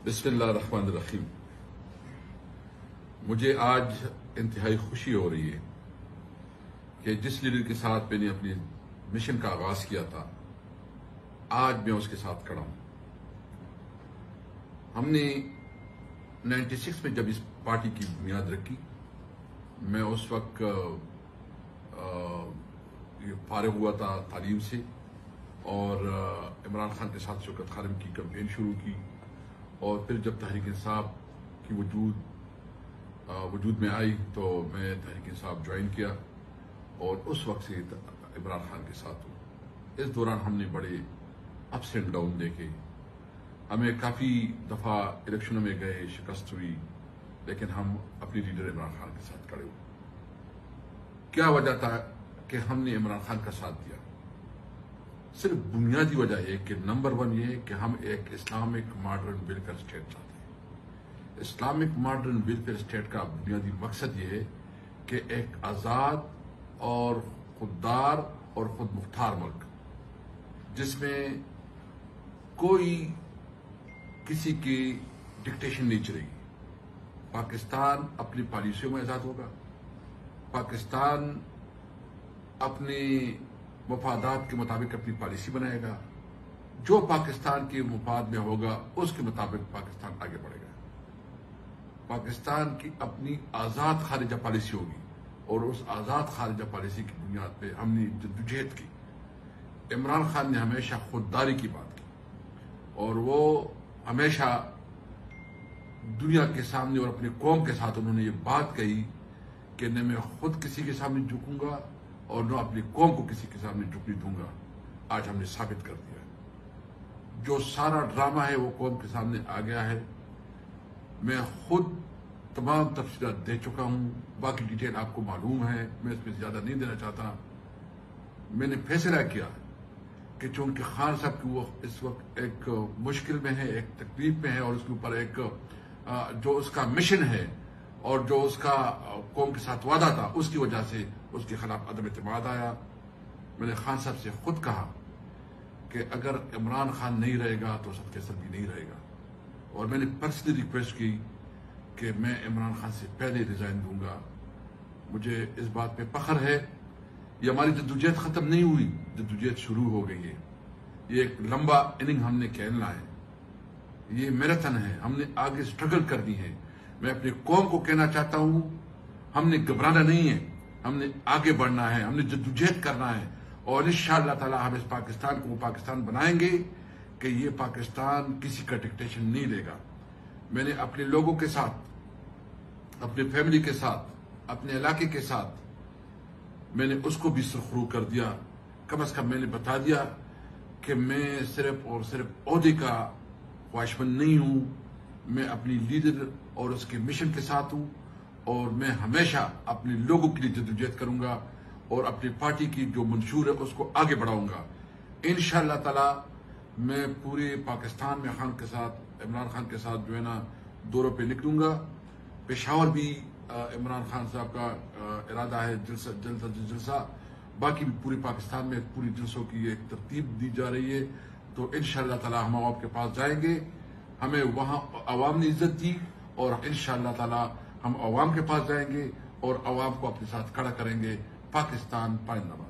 بسم اللہ الرحمن الرحیم۔ مجھے آج انتہائی خوشی ہو رہی ہے کہ جس لیڈر کے ساتھ میں نے اپنی مشن کا آغاز کیا تھا، آج میں اس کے ساتھ کھڑا ہوں۔ ہم نے 96 میں جب اس پارٹی کی بنیاد رکھی، میں اس وقت فارغ ہوا تھا تعلیم سے، اور عمران خان کے ساتھ شوکت خانم کی کمپین شروع کی، اور پھر جب تحریک انصاف کی وجود میں آئی تو میں تحریک انصاف جوائن کیا، اور اس وقت سے عمران خان کے ساتھ ہوں۔ اس دوران ہم نے بڑے اپس اینڈ ڈاؤن دیکھے، ہمیں کافی دفعہ الیکشنوں میں گئے، شکست ہوئی، لیکن ہم اپنی لیڈر عمران خان کے ساتھ کھڑے ہوئے۔ کیا وجہ تھا کہ ہم نے عمران خان کا ساتھ دیا؟ صرف بنیادی وجہ یہ کہ نمبر 1 یہ ہے کہ ہم ایک اسلامک ماڈرن ویلفیئر اسٹیٹ چاہتے ہیں۔ اسلامک ماڈرن ویلفیئر اسٹیٹ کا بنیادی مقصد یہ ہے کہ ایک آزاد اور خوددار اور خود مختار ملک، جس میں کوئی کسی کی ڈکٹیشن نہیں چلے گی۔ پاکستان اپنی پالیسیوں میں آزاد ہوگا، پاکستان اپنے مفادات کے مطابق اپنی پالیسی بنائے گا، جو پاکستان کے مفاد میں ہوگا اس کے مطابق پاکستان آگے بڑھے گا۔ پاکستان کی اپنی آزاد خارجہ پالیسی ہوگی، اور اس آزاد خارجہ پالیسی کی بنیاد پہ ہم نے جدوجہد کی۔ عمران خان نے ہمیشہ خودداری کی بات کی، اور وہ ہمیشہ دنیا کے سامنے اور اپنی قوم کے ساتھ انہوں نے یہ بات کہی کہ نہ میں خود کسی کے سامنے جھکوں گا اور نہ اپنی قوم کو کسی کے سامنے جھکنے دوں گا۔ آج ہم نے ثابت کر دیا، جو سارا ڈرامہ ہے وہ قوم کے سامنے آ گیا ہے۔ میں خود تمام تفصیلات دے چکا ہوں، باقی ڈیٹیل آپ کو معلوم ہے، میں اس میں زیادہ نہیں دینا چاہتا۔ میں نے فیصلہ کیا کہ چونکہ خان صاحب کی وہ اس وقت ایک مشکل میں ہے، ایک تکلیف میں ہے، اور اس کے اوپر ایک جو اس کا مشن ہے اور جو اس کا قوم کے ساتھ وعدہ تھا، اس کی وجہ سے اس کے خلاف عدم اعتماد آیا۔ میں نے خان صاحب سے خود کہا کہ اگر عمران خان نہیں رہے گا تو سب کیسر بھی نہیں رہے گا، اور میں نے پرسنلی ریکویسٹ کی کہ میں عمران خان سے پہلے ریزائن دوں گا۔ مجھے اس بات پہ فخر ہے، یہ ہماری جدوجہد ختم نہیں ہوئی، جدوجہد شروع ہو گئی ہے۔ یہ ایک لمبا اننگ ہم نے کھیلنا ہے، یہ میراتھن ہے، ہم نے آگے سٹرگل کرنی ہے۔ میں اپنی قوم کو کہنا چاہتا ہوں، ہم نے گھبرانا نہیں ہے، ہم نے آگے بڑھنا ہے، ہم نے جدوجہد کرنا ہے، اور انشاءاللہ تعالی ہم اس پاکستان کو وہ پاکستان بنائیں گے کہ یہ پاکستان کسی کا ڈکٹیشن نہیں لے گا۔ میں نے اپنے لوگوں کے ساتھ، اپنے فیملی کے ساتھ، اپنے علاقے کے ساتھ میں نے اس کو بھی سرخرو کر دیا۔ کم از کم میں نے بتا دیا کہ میں صرف اور صرف عہدے کا خواہشمند نہیں ہوں، میں اپنی لیڈر اور اس کے مشن کے ساتھ ہوں، اور میں ہمیشہ اپنے لوگوں کے لیے جدوجہد کروں گا، اور اپنی پارٹی کی جو منشور ہے اس کو آگے بڑھاؤں گا۔ انشاءاللہ تعالی میں پورے پاکستان میں خان کے ساتھ، عمران خان کے ساتھ جو ہے نا دوروں پہ نکلوں گا۔ پشاور بھی عمران خان صاحب کا ارادہ ہے جلسہ، باقی بھی پورے پاکستان میں پوری جلسوں کی ایک ترتیب دی جا رہی ہے۔ تو انشاءاللہ تعالی ہم آپ کے پاس جائیں گے، ہمیں وہاں عوام نے عزت دی، اور انشاءاللہ تعالی ہم عوام کے پاس جائیں گے اور عوام کو اپنے ساتھ کھڑا کریں گے۔ پاکستان پائندہ باد۔